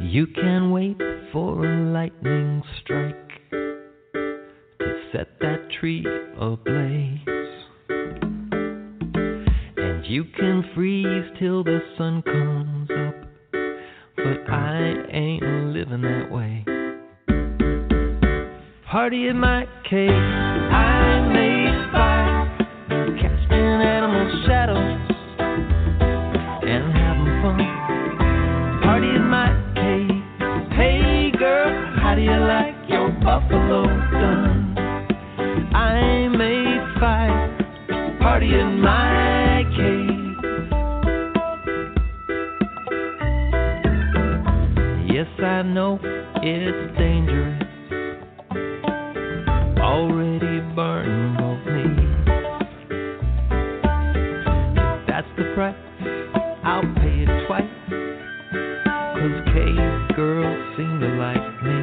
You can wait for a lightning strike to set that tree ablaze. And you can freeze till the sun comes up, but I ain't living that way. Party in my cave, I made fire, casting animal shadows and having fun. Party in my cave, hey girl, how do you like your buffalo done? I made fire, party in my cave. Yes, I know it's dangerous, already burned both knees. If that's the price, I'll pay it twice, 'cause cave girls seem to like me.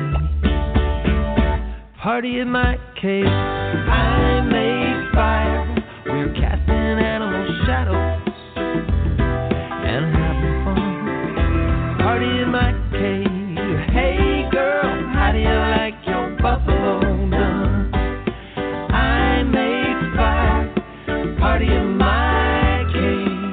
Party in my cave, I made fire, we're casting animal shadows and having fun. Party in my cave, hey girl, how do you like your buffalo done? I made fire, party in my cave.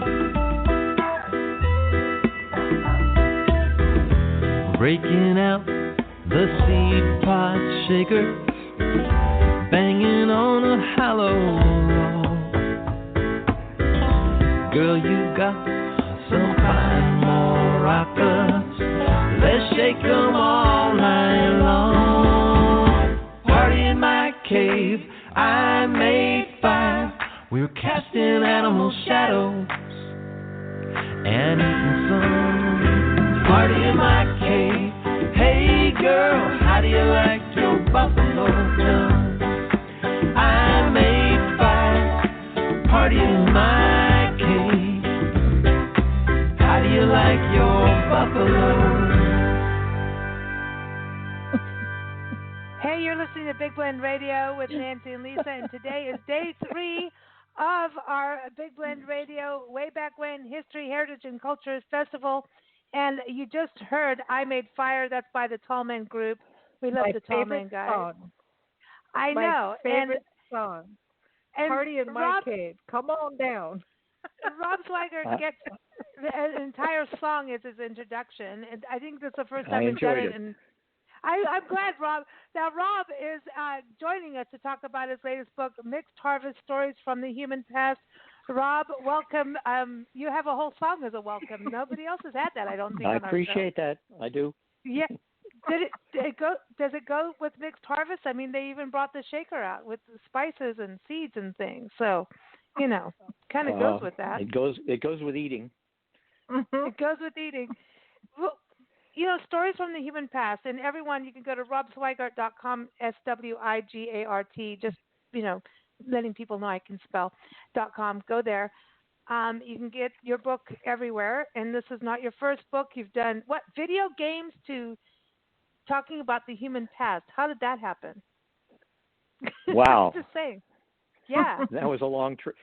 Breaking out the seed pod shaker, banging on a hollow wall. Girl, you got some fine maracas, let's shake 'em all night long. Party in my cave, I made fire, we're casting animal shadows and eating some. Party in my cave, hey girl, how do you like your buffalo done? I made fire, party in my cave. How do you like your buffalo? Hey, you're listening to Big Blend Radio with Nancy and Lisa, and today is day 3 of our Big Blend Radio Way Back When History, Heritage, and Cultures Festival. And you just heard I Made Fire. That's by the Tall Men Group. We love the Tall Men guys. Song. I know. My favorite song. And Party in my cave. Come on down. Rob Swigart gets an entire song as his introduction, and I think that's the first time we've done it. And I'm glad, Rob. Now, Rob is joining us to talk about his latest book, Mixed Harvest Stories from the Human Past. Rob, welcome. You have a whole song as a welcome. Nobody else has had that, I don't think. I appreciate that. I do. Yeah. Does it go with Mixed Harvest? I mean, they even brought the shaker out with the spices and seeds and things. So, kind of goes with that. It goes with eating. Mm-hmm. It goes with eating. Well, stories from the human past, and everyone, you can go to robswigart.com, SWIGART, just, letting people know I can spell .com. Go there. You can get your book everywhere, and this is not your first book. You've done, video games to talking about the human past. How did that happen? Wow. Just saying. Yeah. That was a long trip.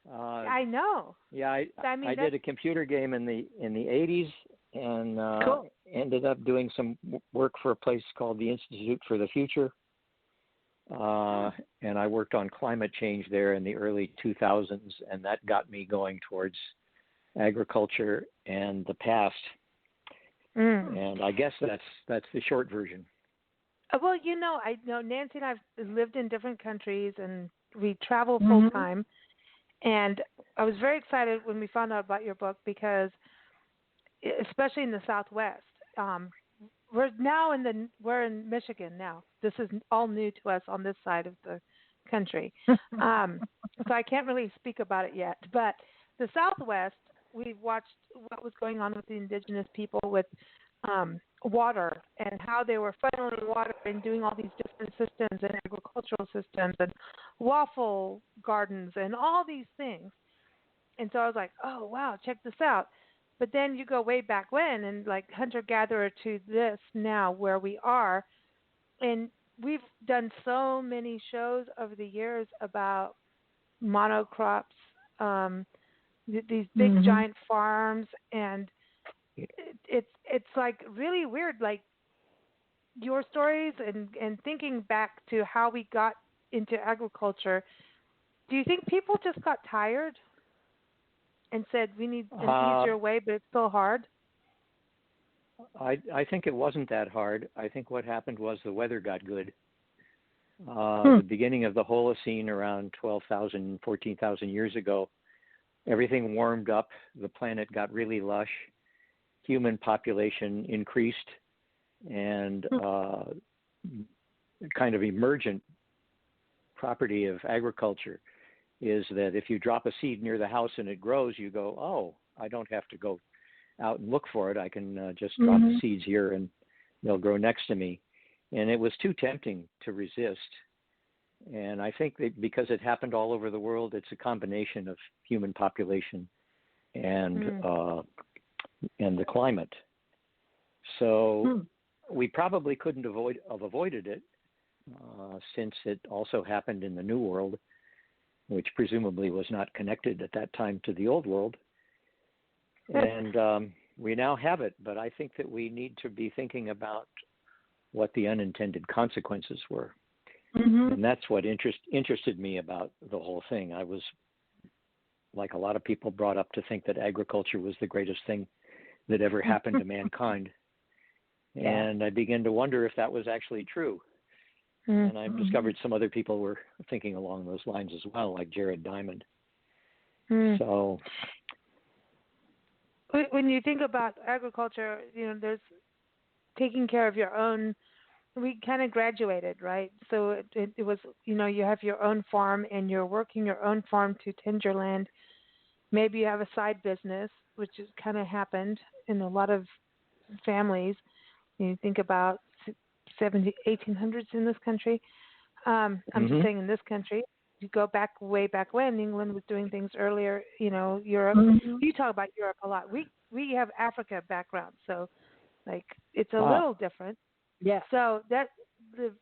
I know. Yeah, I did a computer game in the 80s, and cool. Ended up doing some work for a place called the Institute for the Future. And I worked on climate change there in the early 2000s, and that got me going towards agriculture and the past. And I guess that's the short version. Well, I know Nancy and I've lived in different countries, and we travel full time. And I was very excited when we found out about your book because, especially in the Southwest, we're in Michigan now. This is all new to us on this side of the country, so I can't really speak about it yet. But the Southwest, we've watched what was going on with the Indigenous people with water and how they were funneling water and doing all these different systems and agricultural systems and waffle gardens and all these things. And so I was like, oh, wow, check this out. But then you go way back when and like hunter-gatherer to this now where we are. And we've done so many shows over the years about monocrops, these big giant farms, and it's like really weird, like your stories and thinking back to how we got into agriculture. Do you think people just got tired and said we need an easier way, but it's still hard? I think it wasn't that hard. I think what happened was the weather got good. The beginning of the Holocene, around 12,000, 14,000 years ago, everything warmed up. The planet got really lush. Human population increased, and kind of emergent property of agriculture is that if you drop a seed near the house and it grows, you go, oh, I don't have to go out and look for it. I can just drop the seeds here and they'll grow next to me. And it was too tempting to resist. And I think that because it happened all over the world, it's a combination of human population and the climate. So we probably couldn't have avoided it, since it also happened in the New World, which presumably was not connected at that time to the Old World. And we now have it, but I think that we need to be thinking about what the unintended consequences were. And that's what interested me about the whole thing. I was, like a lot of people, brought up to think that agriculture was the greatest thing that ever happened to mankind. And I began to wonder if that was actually true. And I discovered some other people were thinking along those lines as well, like Jared Diamond. So when you think about agriculture, there's taking care of your own. We kind of graduated, right? So it was, you have your own farm and you're working your own farm to tend your land. Maybe you have a side business, which has kind of happened in a lot of families. You think about 1800s in this country. I'm just saying in this country. You go back way back when England was doing things earlier, Europe. You talk about Europe a lot. We have Africa background, so like it's a little different. Yeah. So that's the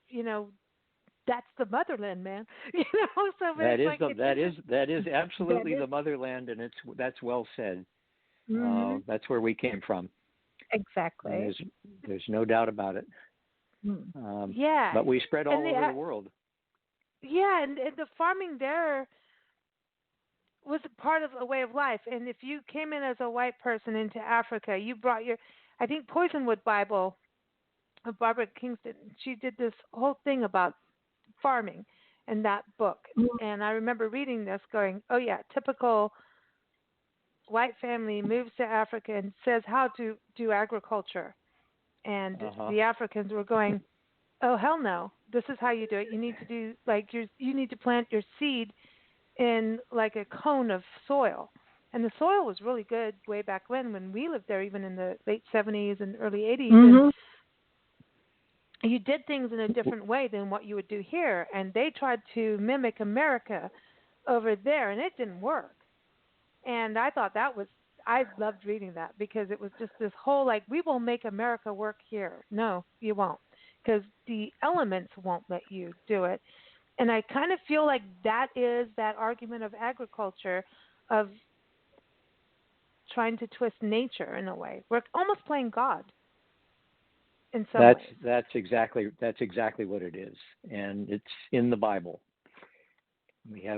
motherland, man. So that is absolutely the motherland, and that's well said. That's where we came from. Exactly. There's no doubt about it. But we spread all over the world. Yeah, and the farming there was a part of a way of life. And if you came in as a white person into Africa, you brought I think Poisonwood Bible of Barbara Kingston, she did this whole thing about farming in that book. And I remember reading this going, oh yeah, typical white family moves to Africa and says how to do agriculture. And the Africans were going, oh, hell no. This is how you do it. You need to do, you need to plant your seed in like a cone of soil. And the soil was really good way back when we lived there, even in the late 70s and early 80s. And you did things in a different way than what you would do here. And they tried to mimic America over there, and it didn't work. And I thought I loved reading that because it was just this whole, we will make America work here. No, you won't. Because the elements won't let you do it. And I kind of feel like that is that argument of agriculture, of trying to twist nature in a way. We're almost playing God in some ways. That's exactly what it is. And it's in the Bible.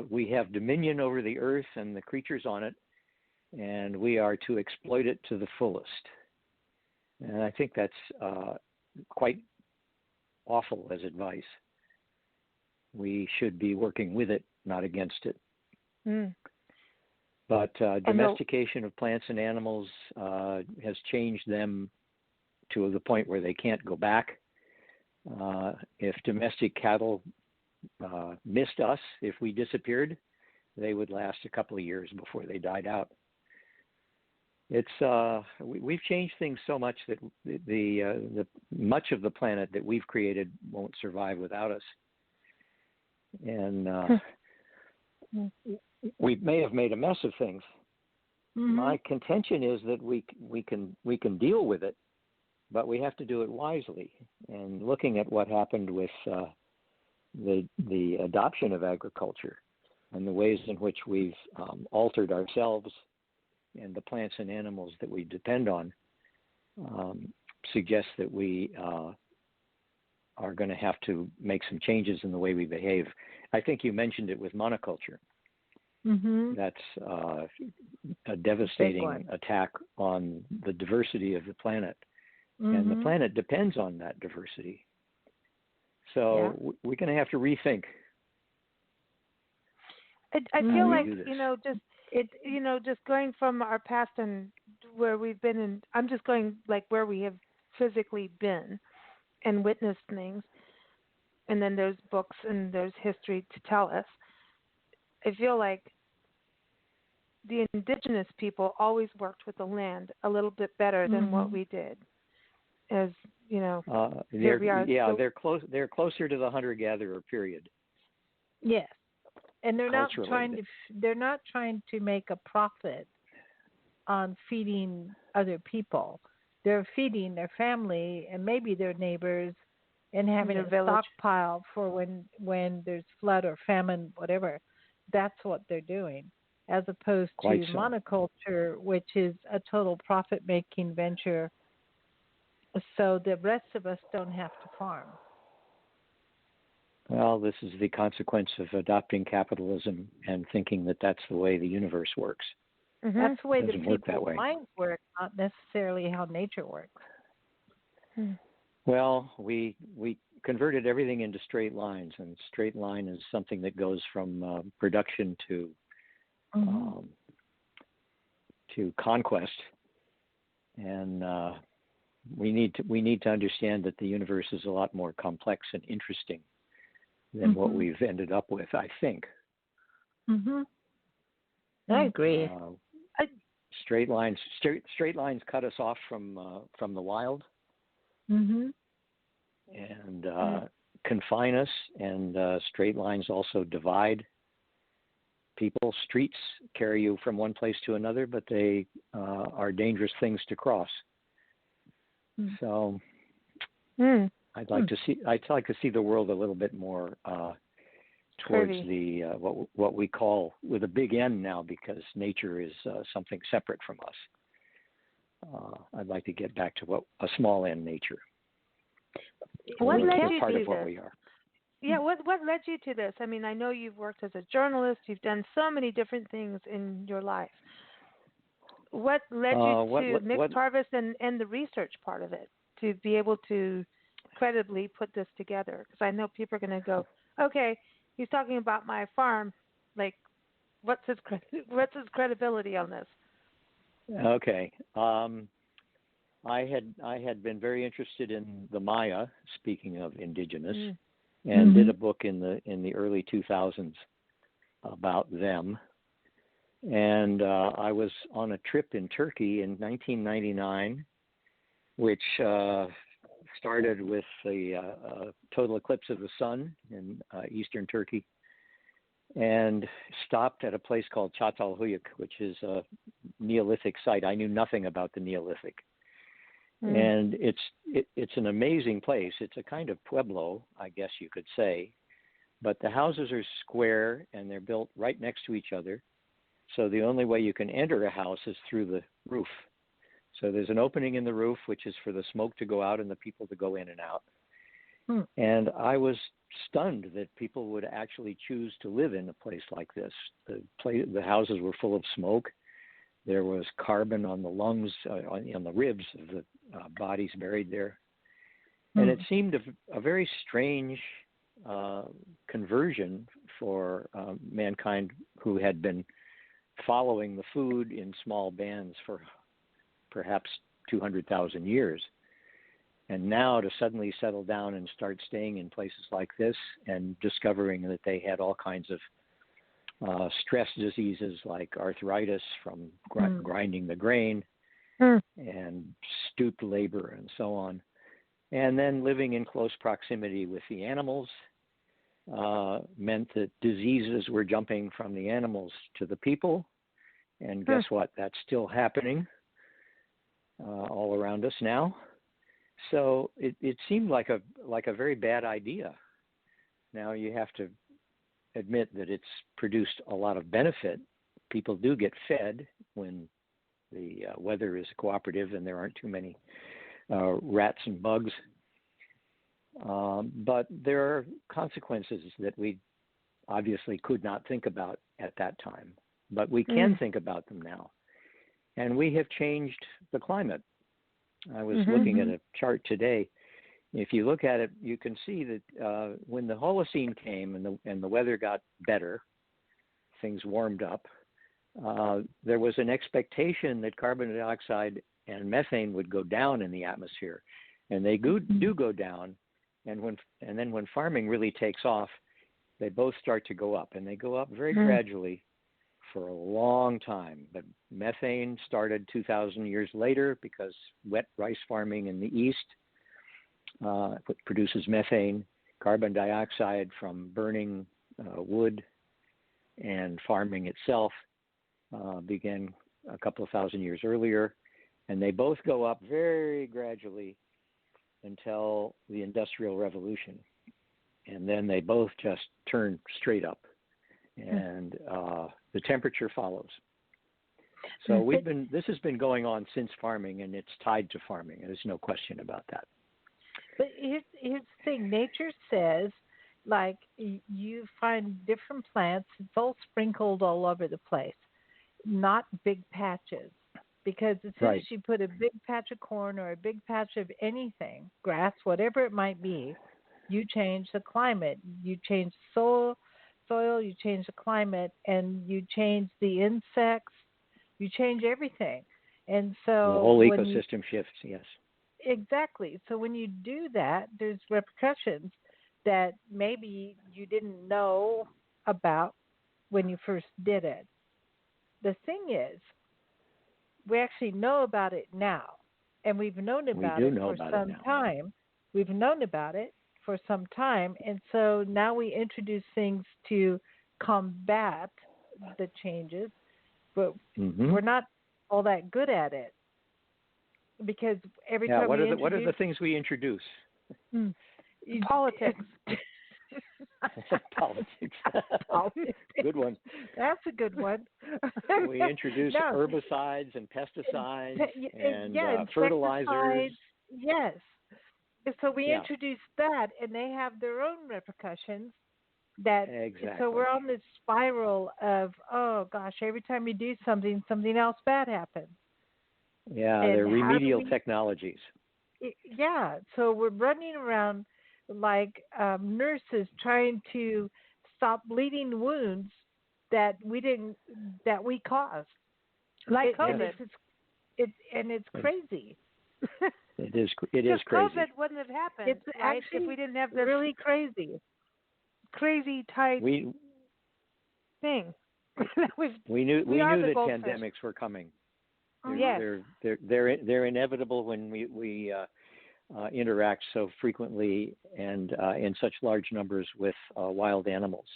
We have dominion over the earth and the creatures on it, and we are to exploit it to the fullest. And I think that's quite awful as advice. We should be working with it, not against it. But domestication of plants and animals has changed them to the point where they can't go back. If domestic cattle missed us, if we disappeared, they would last a couple of years before they died out. We've changed things so much that the much of the planet that we've created won't survive without us. And we may have made a mess of things. My contention is that we can deal with it, but we have to do it wisely. And looking at what happened with the adoption of agriculture and the ways in which we've altered ourselves and the plants and animals that we depend on, suggests that we are going to have to make some changes in the way we behave. I think you mentioned it with monoculture. Mm-hmm. That's a devastating attack on the diversity of the planet. Mm-hmm. And the planet depends on that diversity. So we're going to have to rethink. I feel like, just going from our past and where we've been, and I'm just going like where we have physically been and witnessed things, and then there's books and there's history to tell us. I feel like the indigenous people always worked with the land a little bit better than what we did. As you know, here we are. Yeah, they're close. They're closer to the hunter-gatherer period. Yes, and they're not trying to make a profit on feeding other people. They're feeding their family and maybe their neighbors, and having a stockpile for when there's flood or famine, whatever. That's what they're doing, as opposed to monoculture, which is a total profit-making venture. So the rest of us don't have to farm. Well, this is the consequence of adopting capitalism and thinking that that's the way the universe works. Mm-hmm. That's the way the people's minds work, not necessarily how nature works. Well, we converted everything into straight lines, and straight line is something that goes from production to conquest. And we need to understand that the universe is a lot more complex and interesting than what we've ended up with, I think. Mm-hmm. I agree. Straight lines cut us off from the wild, and confine us. And straight lines also divide people. Streets carry you from one place to another, but they are dangerous things to cross. So I'd like to see the world a little bit more towards the what we call, with a big N now, because nature is something separate from us. I'd like to get back to a small N nature. What led you part to of what this? we are. Yeah, what led you to this? I mean, I know you've worked as a journalist. You've done so many different things in your life. What led you to mixed harvest and the research part of it, to be able to credibly put this together? Because I know people are going to go, okay, he's talking about my farm. Like, what's his credibility on this? Okay. I had been very interested in the Maya, speaking of indigenous, and did a book in the early 2000s about them. And I was on a trip in Turkey in 1999, which started with the total eclipse of the sun in eastern Turkey, and stopped at a place called Çatalhöyük, which is a Neolithic site. I knew nothing about the Neolithic. And it's an amazing place. It's a kind of pueblo, I guess you could say, but the houses are square and they're built right next to each other. So the only way you can enter a house is through the roof. So there's an opening in the roof, which is for the smoke to go out and the people to go in and out. And I was stunned that people would actually choose to live in a place like this. The houses were full of smoke. There was carbon on the lungs, on the ribs of the bodies buried there. And it seemed a very strange conversion for mankind who had been following the food in small bands for perhaps 200,000 years. And now to suddenly settle down and start staying in places like this and discovering that they had all kinds of stress diseases like arthritis from grinding the grain and stoop labor and so on. And then living in close proximity with the animals meant that diseases were jumping from the animals to the people. And guess what? That's still happening all around us now. So it seemed like a very bad idea. Now you have to admit that it's produced a lot of benefit. People do get fed when the weather is cooperative and there aren't too many rats and bugs. But there are consequences that we obviously could not think about at that time, but we can think about them now. And we have changed the climate. I was looking at a chart today. If you look at it, you can see that when the Holocene came and the weather got better, things warmed up, there was an expectation that carbon dioxide and methane would go down in the atmosphere. And they do go down. And then when farming really takes off, they both start to go up. And they go up very gradually for a long time. But methane started 2,000 years later because wet rice farming in the east produces methane. Carbon dioxide from burning wood and farming itself began a couple of thousand years earlier. And they both go up very gradually until the Industrial Revolution. And then they both just turn straight up. And the temperature follows. So this has been going on since farming, and it's tied to farming. There's no question about that. But here's the thing. Nature says, like, you find different plants, it's all sprinkled all over the place, not big patches. Because as soon as you put a big patch of corn or a big patch of anything, grass, whatever it might be, you change the climate. You change soil, you change the climate, and you change the insects. You change everything. And so the whole ecosystem shifts, yes. Exactly. So when you do that, there's repercussions that maybe you didn't know about when you first did it. The thing is, we actually know about it now, and we've known about it for some time. We've known about it for some time, and so now we introduce things to combat the changes, but we're not all that good at it because every time what are the things we introduce? Politics. Politics. Good one. That's a good one. We introduce herbicides and pesticides and fertilizers. Yes. So we introduce that, and they have their own repercussions. So we're on this spiral of, oh gosh, every time you do something, something else bad happens. Yeah, and they're remedial technologies. So we're running around like nurses trying to stop bleeding wounds that we caused, like COVID. It's crazy. It is crazy. COVID wouldn't have happened. It's actually if we didn't have this really crazy tight thing. we knew that pandemics were coming. Yes. They're inevitable when we interact so frequently and in such large numbers with wild animals.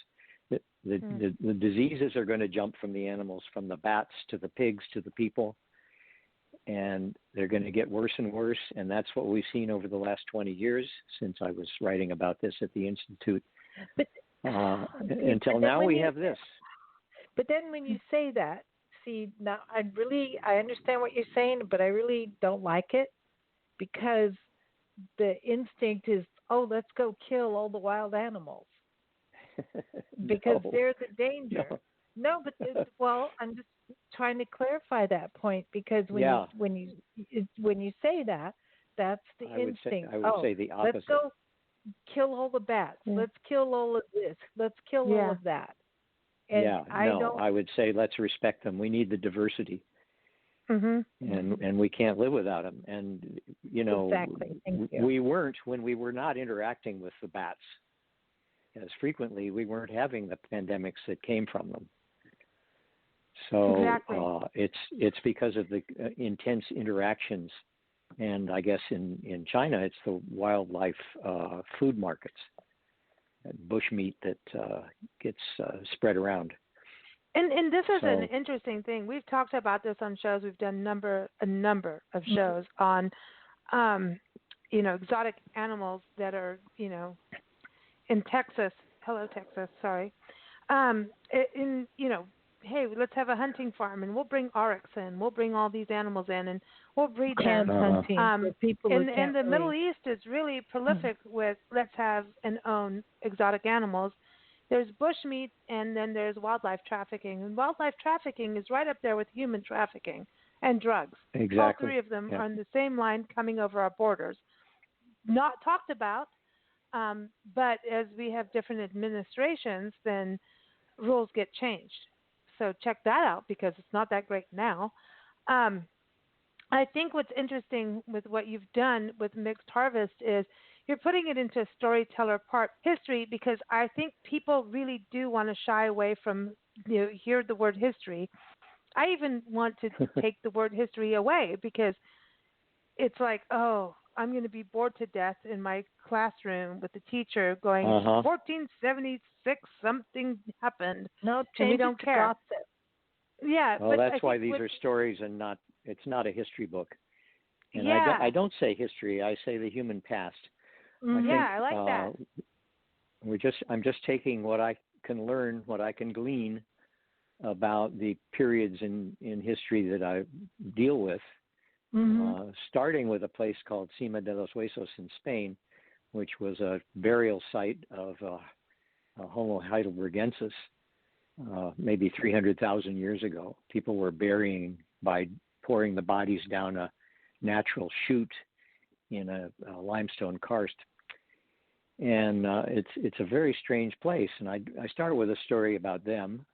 The diseases are going to jump from the animals, from the bats to the pigs to the people, and they're going to get worse and worse. And that's what we've seen over the last 20 years since I was writing about this at the Institute. Until now, we have this. But then when you say that, see, now I understand what you're saying, but I really don't like it because the instinct is, let's go kill all the wild animals because they're the danger. No, but I'm just trying to clarify that point because when you say that, that's the instinct. I would say the opposite. Let's go kill all the bats. Let's kill all of this. Let's kill all of that. And I would say let's respect them. We need the diversity. And we can't live without them. And, we weren't, when we were not interacting with the bats as frequently, we weren't having the pandemics that came from them. So it's because of the intense interactions. And I guess in China, it's the wildlife food markets, bushmeat that gets spread around. And this is an interesting thing. We've talked about this on shows. We've done a number of shows on, exotic animals that are, in Texas. Hello, Texas. Sorry. hey, let's have a hunting farm, and we'll bring oryx in. We'll bring all these animals in, and we'll breed them. Hunting for people who and the Middle East is really prolific with let's have and own exotic animals. There's bushmeat, and then there's wildlife trafficking. And wildlife trafficking is right up there with human trafficking and drugs. Exactly. All three of them are on the same line coming over our borders. Not talked about, but as we have different administrations, then rules get changed. So check that out because it's not that great now. I think what's interesting with what you've done with Mixed Harvest is you're putting it into storyteller part history, because I think people really do want to shy away from hear the word history. I even want to take the word history away, because it's like, oh, I'm going to be bored to death in my classroom with the teacher going, 1476 something happened. No, and we don't care. Gossip. Yeah, well, but that's why these are stories and it's not a history book. And I don't say history, I say the human past. I like that. I'm just taking what I can learn, what I can glean about the periods in history that I deal with, starting with a place called Cima de los Huesos in Spain, which was a burial site of Homo heidelbergensis, maybe 300,000 years ago. People were burying by pouring the bodies down a natural chute in a limestone karst. And it's a very strange place. And I started with a story about them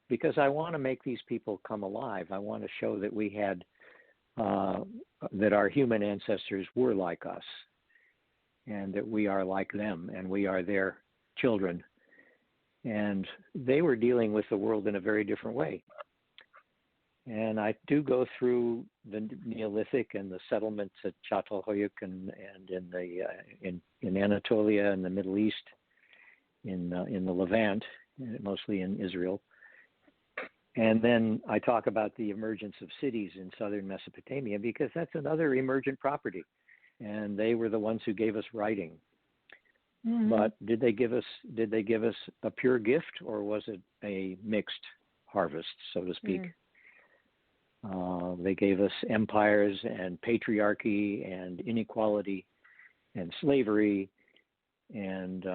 because I want to make these people come alive. I want to show that we had, that our human ancestors were like us, and that we are like them, and we are their children. And they were dealing with the world in a very different way. And I do go through the Neolithic and the settlements at Çatalhöyük and in Anatolia and the Middle East, in the Levant, mostly in Israel. And then I talk about the emergence of cities in southern Mesopotamia, because that's another emergent property. And they were the ones who gave us writing. But did they give us a pure gift, or was it a mixed harvest, so to speak? They gave us empires and patriarchy and inequality and slavery and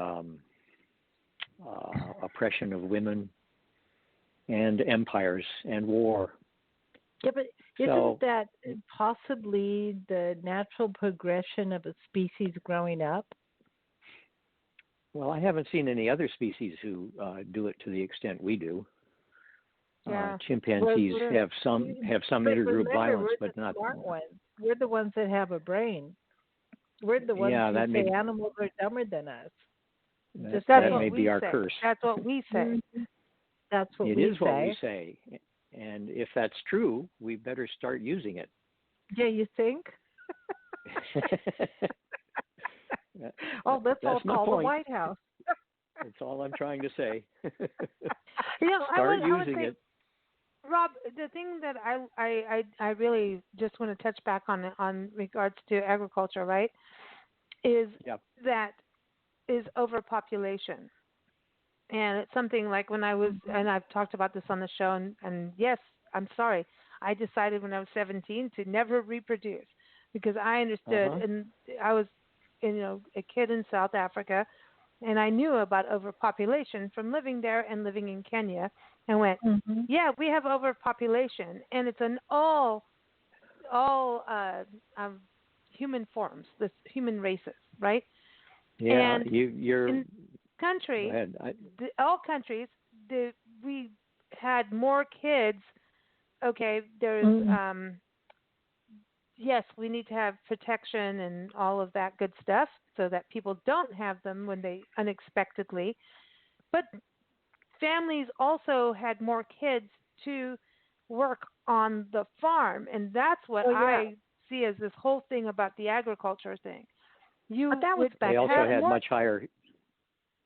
oppression of women and empires and war. Yeah, but isn't that possibly the natural progression of a species growing up? Well, I haven't seen any other species who do it to the extent we do. Chimpanzees have some intergroup violence, but not smart ones. We're the ones that have a brain. We're the ones who say animals are dumber than us. That may be our curse. That's what we say. That's what we say. It is what we say. And if that's true, we better start using it. Yeah, you think? That's all call the White House. That's all I'm trying to say. Start using it. Rob, the thing that I really just want to touch back on regards to agriculture, right, is that is overpopulation. And it's something like when I was, and I've talked about this on the show, and yes, I'm sorry, I decided when I was 17 to never reproduce, because I understood, and I was, a kid in South Africa, and I knew about overpopulation from living there and living in Kenya, and went, yeah, we have overpopulation, and it's an all human forms, this human races, right? Yeah, and you're. In countries, go ahead. All countries, we had more kids. Okay, there's yes, we need to have protection and all of that good stuff so that people don't have them when they unexpectedly. But families also had more kids to work on the farm, and that's what I see as this whole thing about the agriculture thing. But that was they also had much higher.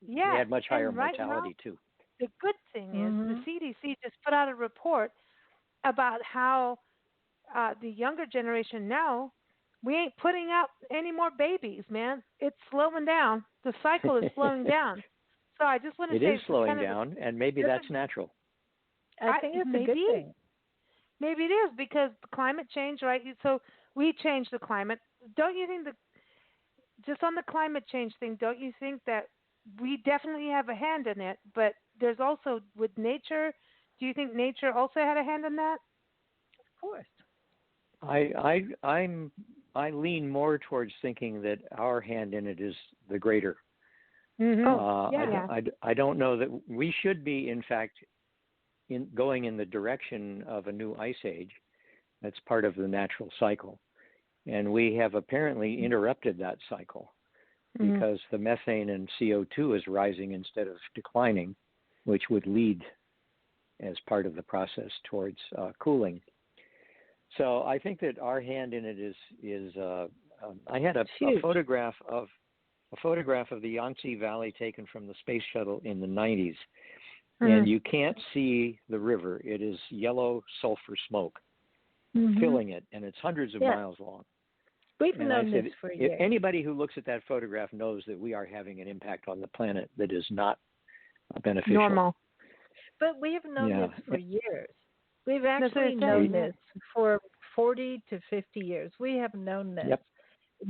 Yeah, they had much higher mortality too. The good thing is the CDC just put out a report about how the younger generation now, we ain't putting out any more babies, man. It's slowing down. The cycle is slowing down. So I just want to say it is slowing down, and maybe that's natural. I think it's a good thing. Maybe it is because climate change, right? So we change the climate. Don't you think just on the climate change thing, don't you think that we definitely have a hand in it, but there's also with nature, do you think nature also had a hand in that? Of course. I lean more towards thinking that our hand in it is the greater. Mm-hmm. I don't know that we should be, in fact, going in the direction of a new ice age. That's part of the natural cycle. And we have apparently interrupted that cycle because the methane and CO2 is rising instead of declining, which would lead as part of the process towards cooling. So I think that our hand in it is I had a photograph of the Yangtze Valley taken from the space shuttle in the 90s. And you can't see the river. It is yellow sulfur smoke filling it, and it's hundreds of miles long. We've known this for years. Anybody who looks at that photograph knows that we are having an impact on the planet that is not beneficial. Normal. But we have known this for years. We've actually known this for 40 to 50 years. We have known this. Yep.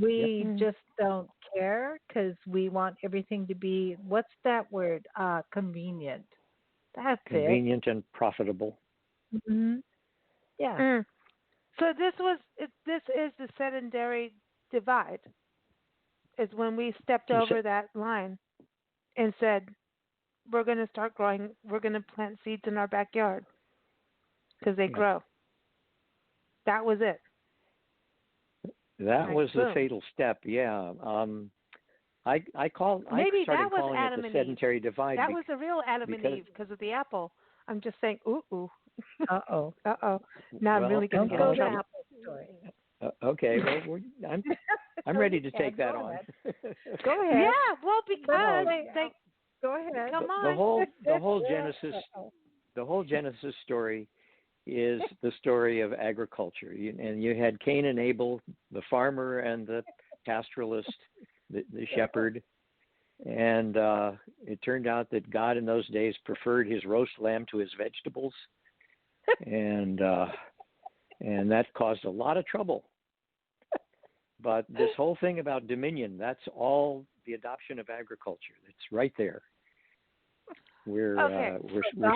We just don't care because we want everything to be, what's that word? Convenient. That's convenient and profitable. Mm-hmm. Yeah. So this is the sedentary divide. Is when we stepped over that line and said, we're going to start growing, we're going to plant seeds in our backyard because they grow. That was it. That was the fatal step, yeah. I started calling it the sedentary divide. That was the real Adam and Eve because of the apple. I'm just saying, ooh. Uh-oh. Now I'm really going to get in trouble. Apple story. Okay, well, I'm ready to take that on. Go ahead. Yeah, well, because go ahead. Come on. The whole Genesis story is the story of agriculture. And you had Cain and Abel, the farmer and the pastoralist, the shepherd. And it turned out that God in those days preferred his roast lamb to his vegetables. And that caused a lot of trouble. But this whole thing about dominion, that's all the adoption of agriculture. It's right there. We're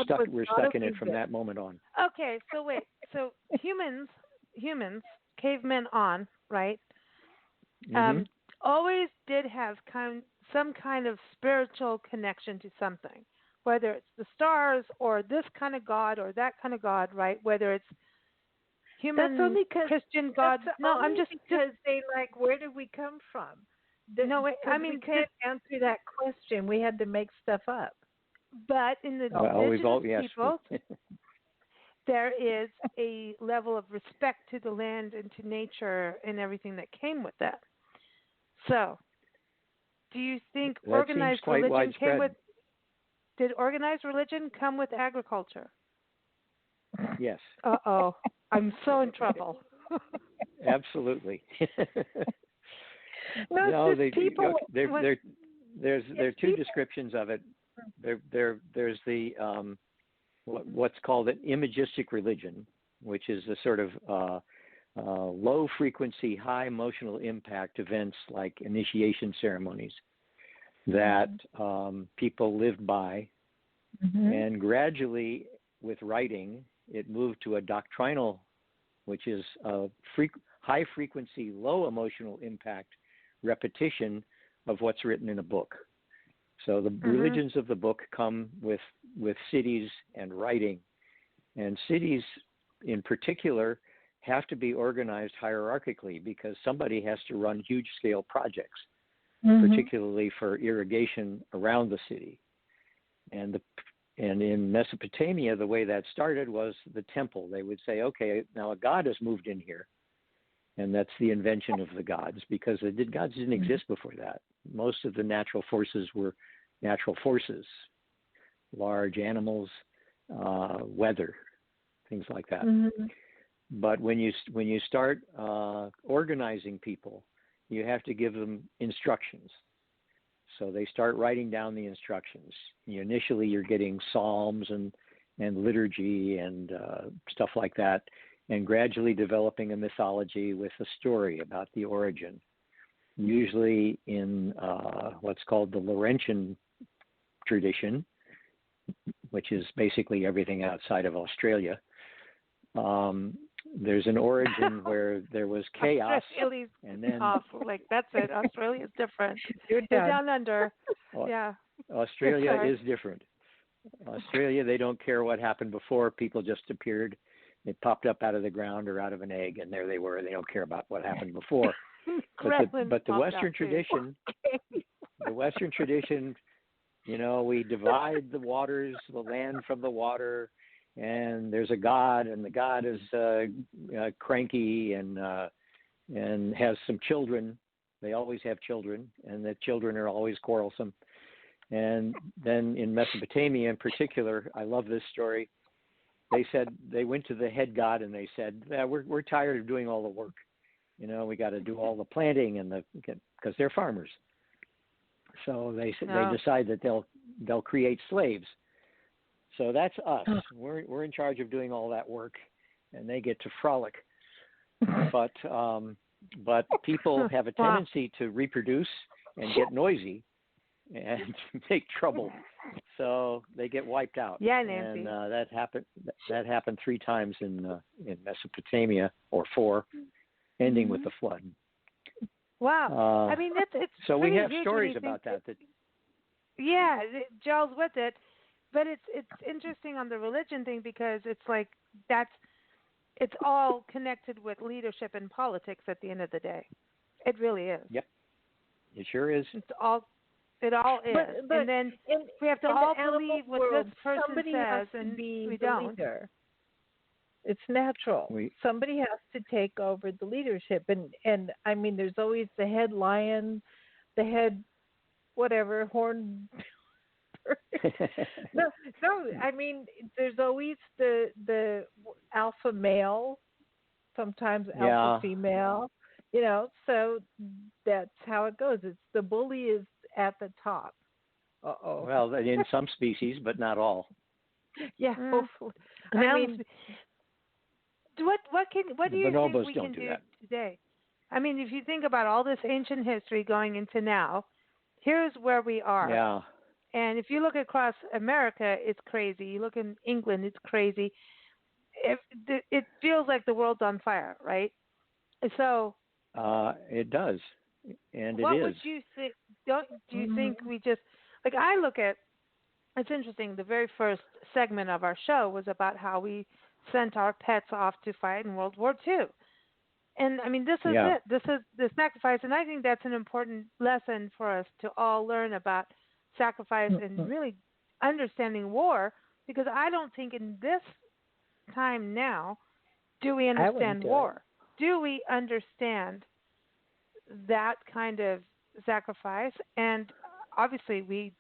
stuck in it from that moment on. Okay, so wait. So humans, cavemen on, right? Always did have some kind of spiritual connection to something, whether it's the stars or this kind of God or that kind of God, right? Whether it's human, Christian God. No, I'm just because they where did we come from? We can't answer that question. We had to make stuff up. But in the indigenous people, there is a level of respect to the land and to nature and everything that came with that. So, do you think that organized religion widespread. came with? Did organized religion come with agriculture? Yes. Uh-oh. I'm so in trouble. Absolutely. There are two descriptions of it. There's the what's called an imagistic religion, which is a sort of low frequency, high emotional impact events like initiation ceremonies that people lived by, and gradually with writing it moved to a doctrinal, which is a high frequency, low emotional impact repetition of what's written in a book. So the religions of the book come with cities and writing, and cities in particular have to be organized hierarchically because somebody has to run huge scale projects, particularly for irrigation around the city. And in Mesopotamia, the way that started was the temple. They would say, okay, now a god has moved in here, and that's the invention of the gods, because gods didn't exist before that. Most of the natural forces were natural forces, large animals, weather, things like that. But when you start organizing people, you have to give them instructions. So they start writing down the instructions. Initially, you're getting psalms and and liturgy and stuff like that, and gradually developing a mythology with a story about the origin, usually in what's called the Laurentian tradition, which is basically everything outside of Australia. There's an origin where there was chaos, and then like that's it. Australia's different. You're down under. Yeah. Australia is different. Australia, they don't care what happened before. People just appeared. They popped up out of the ground or out of an egg, and there they were. They don't care about what happened before. but the Western tradition, the Western tradition, you know, we divide the waters, the land from the water, and there's a god, and the god is cranky and has some children. They always have children, and the children are always quarrelsome. And then in Mesopotamia in particular, I love this story. They said they went to the head god and they said, we're tired of doing all the work. You know, we got to do all the planting and because they're farmers. So they decide that they'll create slaves. So that's us. We're in charge of doing all that work, and they get to frolic. But people have a tendency to reproduce and get noisy and make trouble, so they get wiped out. Yeah, Nancy. And that happened 3 times in Mesopotamia, or 4, ending with the flood. Wow. I mean, it's so we have stories about that. Yeah, it gels with it, but it's interesting on the religion thing because it's like it's all connected with leadership and politics at the end of the day. It really is. Yep, it sure is. It all is. But and then we have to all believe what this person says, and we don't. Leader. It's natural. Somebody has to take over the leadership, and I mean, there's always the head lion, the head whatever horn. no, I mean, there's always the alpha male, sometimes alpha female. You know, so that's how it goes. It's the bully is at the top. Uh-oh. Well, in some species, but not all. Yeah, hopefully. I mean, what do you think we can do today? I mean, if you think about all this ancient history going into now, here's where we are. Yeah. And if you look across America, it's crazy. You look in England, it's crazy. It feels like the world's on fire, right? So. It does, and what it is. What would you think? Do you think we just like? I look at. It's interesting. The very first segment of our show was about how we sent our pets off to fight in World War II, and I mean, this is it. This is the sacrifice, and I think that's an important lesson for us to all learn about sacrifice and really understanding war. Because I don't think in this time now do we understand war. Do we understand that kind of sacrifice? And obviously, we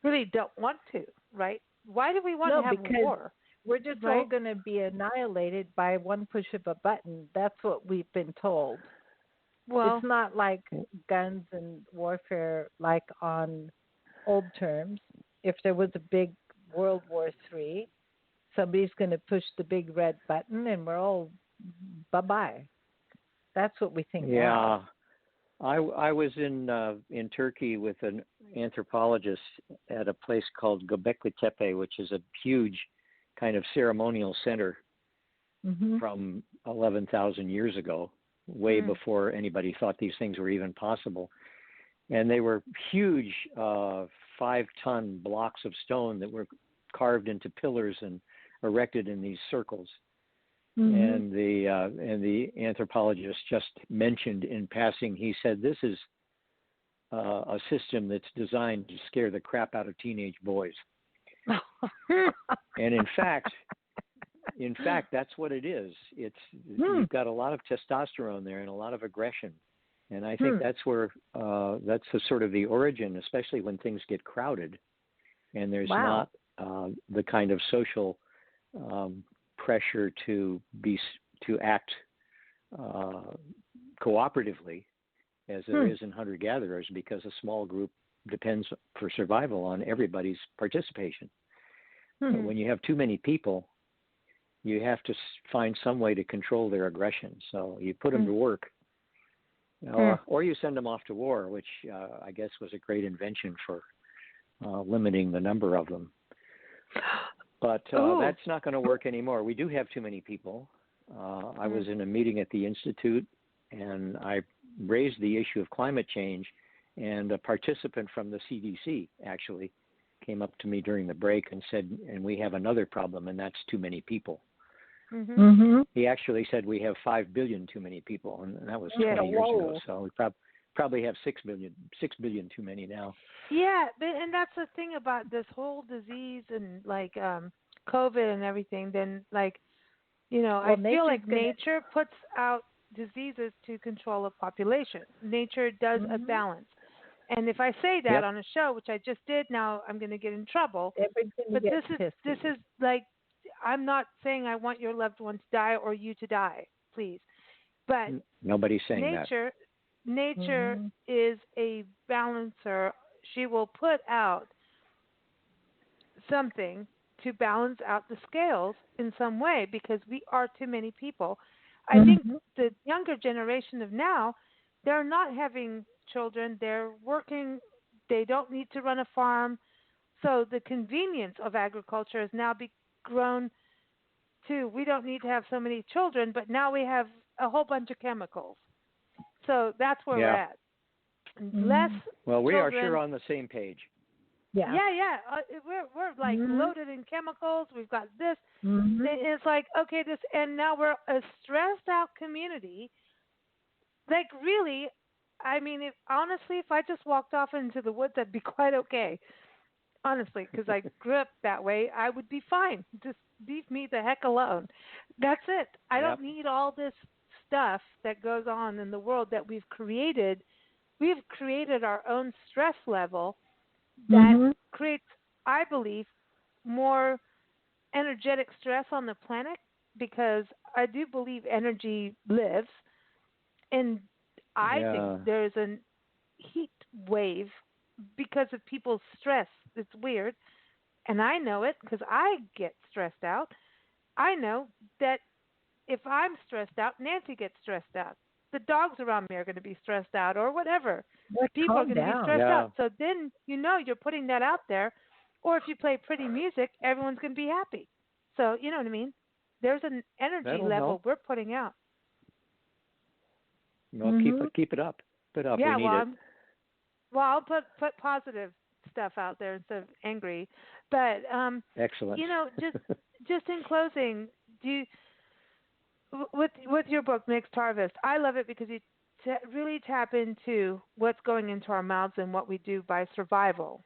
really don't want to, right? Why do we want to have war? We're just all going to be annihilated by one push of a button. That's what we've been told. Well, it's not like guns and warfare like on old terms. If there was a big World War III, somebody's going to push the big red button and we're all bye-bye. That's what we think. Yeah. I was in Turkey with an anthropologist at a place called Gobekli Tepe, which is a huge kind of ceremonial center from 11,000 years ago, way before anybody thought these things were even possible. And they were huge 5-ton blocks of stone that were carved into pillars and erected in these circles. And the anthropologist just mentioned in passing, he said, this is a system that's designed to scare the crap out of teenage boys. And in fact, that's what it is. You've got a lot of testosterone there and a lot of aggression. And I think that's where, that's the sort of the origin, especially when things get crowded and there's not the kind of social pressure to act cooperatively as there is in hunter-gatherers, because a small group depends for survival on everybody's participation. But when you have too many people, you have to find some way to control their aggression. So you put them to work, or you send them off to war, which I guess was a great invention for limiting the number of them. But that's not going to work anymore. We do have too many people. I was in a meeting at the Institute, and I raised the issue of climate change, and a participant from the CDC actually came up to me during the break and said, and we have another problem, and that's too many people. He actually said we have 5 billion too many people, and that was 20 years ago. So we probably have 6 billion too many now. Yeah, and that's the thing about this whole disease and like COVID and everything. Then like, I feel like nature puts out diseases to control a population. Nature does a balance. And if I say that on a show, which I just did, now I'm going to get in trouble. But this is like, I'm not saying I want your loved one to die or you to die, please. But nobody's saying that. Nature is a balancer. She will put out something to balance out the scales in some way because we are too many people. I think the younger generation of now, they're not having children. They're working. They don't need to run a farm. So the convenience of agriculture has now grown to we don't need to have so many children, but now we have a whole bunch of chemicals. So that's where we're at. Less well, we children. are sure on the same page. Yeah. We're like loaded in chemicals. We've got this. It's like, okay, and now we're a stressed out community. Like really, I mean, honestly, if I just walked off into the woods, I'd be quite okay. Honestly, because I grew up that way, I would be fine. Just leave me the heck alone. That's it. I don't need all this stuff that goes on in the world that we've created. We've created our own stress level that creates, I believe, more energetic stress on the planet because I do believe energy lives. And I think there's a heat wave because of people's stress. It's weird. And I know it because I get stressed out. I know that if I'm stressed out, Nancy gets stressed out. The dogs around me are going to be stressed out or whatever. People are going to be stressed out. So then you're putting that out there. Or if you play pretty music, everyone's going to be happy. So you know what I mean? There's an energy level we're putting out. Well, keep it up. Keep it up. Yeah, we need it. Well, I'll put positive stuff out there instead of angry. But excellent. Just in closing, with your book Mixed Harvest, I love it because you really tap into what's going into our mouths and what we do by survival.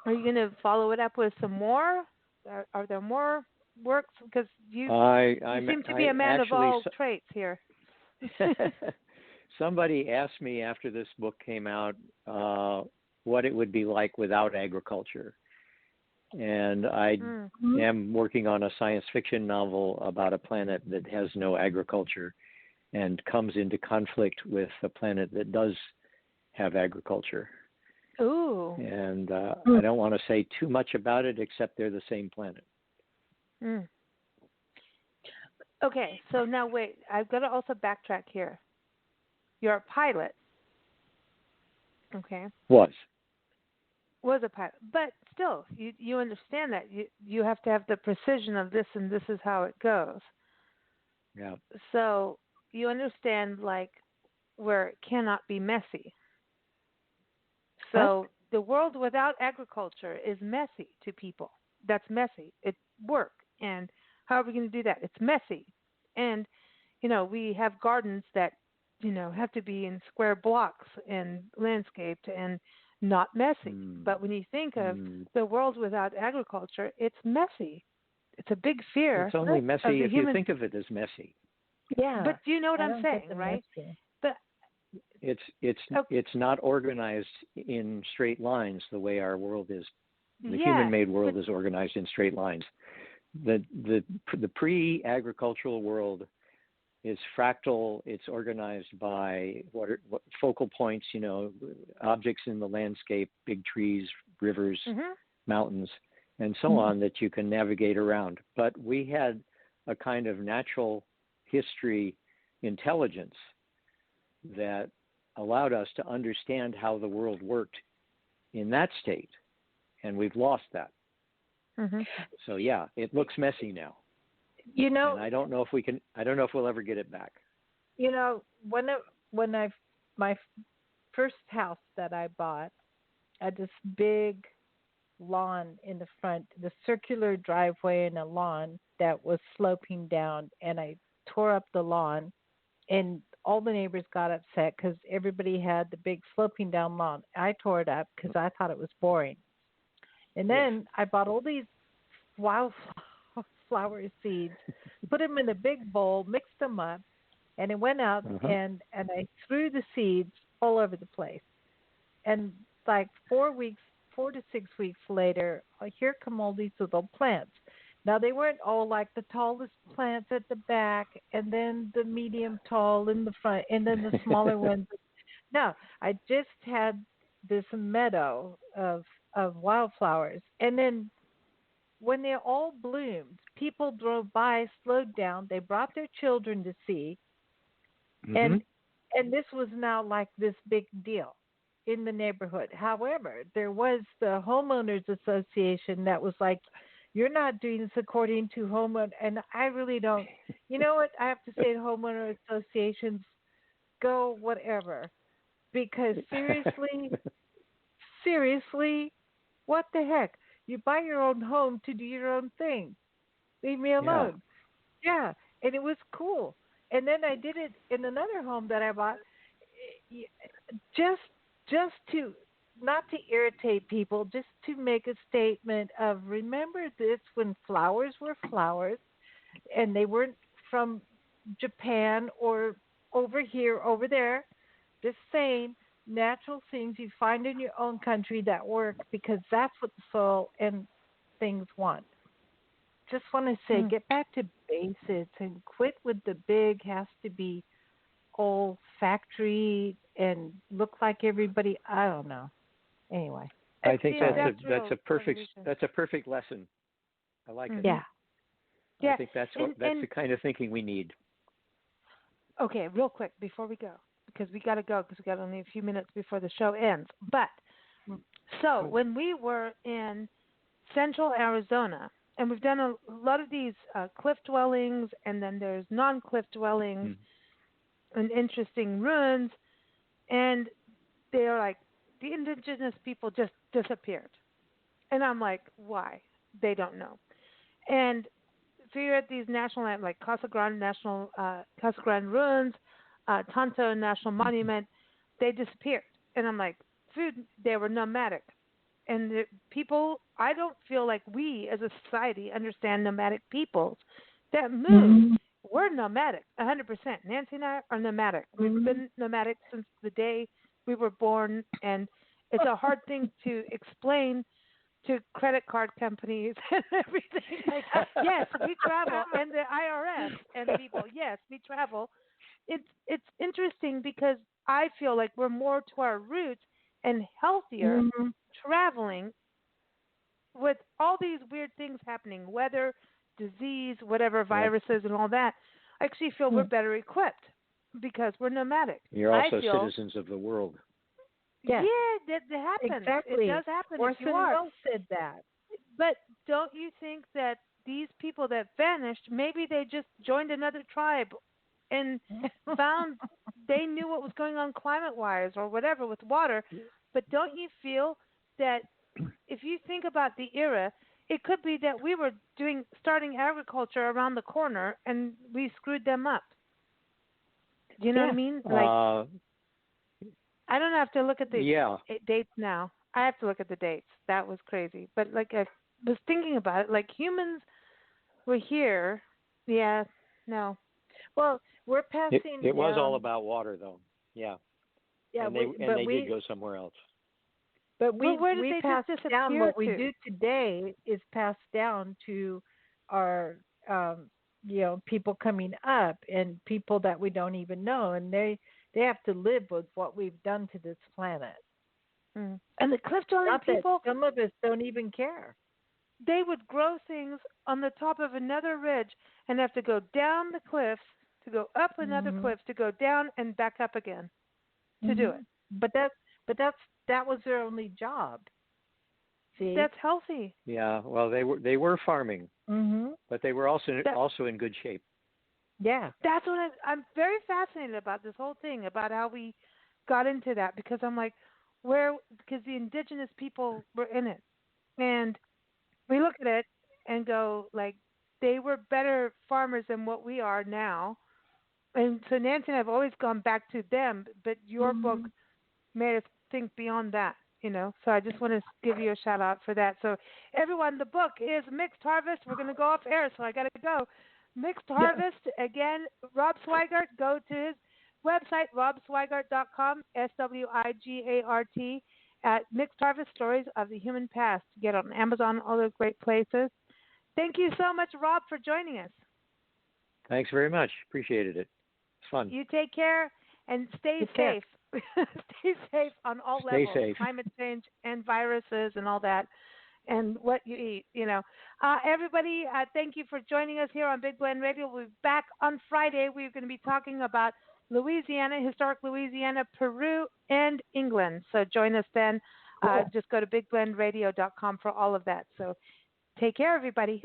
Are you going to follow it up with some more? Are there more works? Because you seem to be a man of all traits here. Somebody asked me after this book came out what it would be like without agriculture. And I am working on a science fiction novel about a planet that has no agriculture and comes into conflict with a planet that does have agriculture. Ooh. And I don't want to say too much about it, except they're the same planet. Okay, so now wait. I've got to also backtrack here. You're a pilot. Okay. Was a pilot. But still, you understand that. You have to have the precision of this, and this is how it goes. Yeah. So you understand, like, where it cannot be messy. So the world without agriculture is messy to people. That's messy. It's work. And how are we going to do that? It's messy. And, we have gardens that, have to be in square blocks and landscaped and not messy. But when you think of the world without agriculture, it's messy. It's a big fear. It's only messy if you think of it as messy. Yeah. But you know what I'm saying, right? Messy. But it's not organized in straight lines the way our world is. The human-made world is organized in straight lines. The pre-agricultural world is fractal. It's organized by what focal points, objects in the landscape, big trees, rivers, mountains, and so on that you can navigate around. But we had a kind of natural history intelligence that allowed us to understand how the world worked in that state, and we've lost that. So yeah, it looks messy now. You know, and I don't know if we'll ever get it back. You know, my first house that I bought had this big lawn in the front, the circular driveway and a lawn that was sloping down, and I tore up the lawn, and all the neighbors got upset because everybody had the big sloping down lawn. I tore it up because I thought it was boring. And then I bought all these wildflower seeds, put them in a big bowl, mixed them up, and it went out, and I threw the seeds all over the place. And like 4 to 6 weeks later, here come all these little plants. Now, they weren't all like the tallest plants at the back, and then the medium tall in the front, and then the smaller ones. No, I just had this meadow of wildflowers. And then when they all bloomed, people drove by, slowed down. They brought their children to see. And this was now like this big deal in the neighborhood. However, there was the homeowners association that was like, you're not doing this according to homeowner. And I really don't. You know what? I have to say, homeowner associations, go whatever. Because seriously, what the heck? You buy your own home to do your own thing. Leave me alone. Yeah. And it was cool. And then I did it in another home that I bought, just to, not to irritate people, just to make a statement of, remember this when flowers were flowers, and they weren't from Japan or over here, over there. Just saying, natural things you find in your own country that work, because that's what the soil and things want. Just want to say, get back to basics and quit with the big, has to be old factory and look like everybody. I don't know. Anyway, I think that's a perfect lesson. I like it. Yeah. I think that's the kind of thinking we need. Okay, real quick before we go, because we got to go, because we got only a few minutes before the show ends. But so when we were in central Arizona, and we've done a lot of these cliff dwellings, and then there's non-cliff dwellings and interesting ruins, and they're like, the indigenous people just disappeared. And I'm like, why? They don't know. And so you're at these national, like Casa Grande ruins, Tonto National Monument, they disappeared. And I'm like, they were nomadic. And the people, I don't feel like we as a society understand nomadic peoples that move. We're nomadic, 100%. Nancy and I are nomadic. We've been nomadic since the day we were born, and it's a hard thing to explain to credit card companies and everything. Like, yes, we travel, and the IRS and people, yes, we travel. It's interesting because I feel like we're more to our roots and healthier traveling with all these weird things happening, weather, disease, whatever, viruses and all that. I actually feel we're better equipped because we're nomadic. You're also citizens of the world. Yeah, that happens. Exactly. It does happen. Orson Welles said that. But don't you think that these people that vanished, maybe they just joined another tribe and found they knew what was going on climate-wise or whatever with water? But don't you feel that if you think about the era, it could be that we were starting agriculture around the corner and we screwed them up? Do you know what I mean? Like, I don't have to look at the dates now. I have to look at the dates. That was crazy. But like I was thinking about it, like humans were here. Yeah, no. Well, we're passing. It was all about water, though. Yeah. Yeah, and they did go somewhere else. But we pass down what we to? do today is passed down to our people coming up and people that we don't even know, and they have to live with what we've done to this planet. And the cliff dwelling people, some of us don't even care. they would grow things on the top of another ridge and have to go down the cliffs to go up another cliff to go down and back up again to do it. But that was their only job. See? That's healthy. Yeah, well, they were farming, but they were also in good shape. Yeah, that's what I'm very fascinated about this whole thing, about how we got into that, because I'm like, because the indigenous people were in it, and we look at it and go like, they were better farmers than what we are now, and so Nancy and I have always gone back to them, but your book made us think beyond that. So I just want to give you a shout out for that. So everyone, the book is Mixed Harvest. We're going to go off air, so I got to go. Mixed Harvest, again, Rob Swigart. Go to his website, robswigart.com, SWIGART, at Mixed Harvest, Stories of the Human Past. Get on Amazon, all those great places. Thank you so much, Rob, for joining us. Thanks very much. Appreciated it. It's fun. You take care and stay safe. Stay safe on all levels. Stay safe. Climate change and viruses and all that, and what you eat. Everybody, thank you for joining us here on Big Blend Radio. We'll be back on Friday. We're going to be talking about Louisiana, historic Louisiana, Peru, and England. So join us then. Cool. Just go to bigblendradio.com for all of that. So take care, everybody.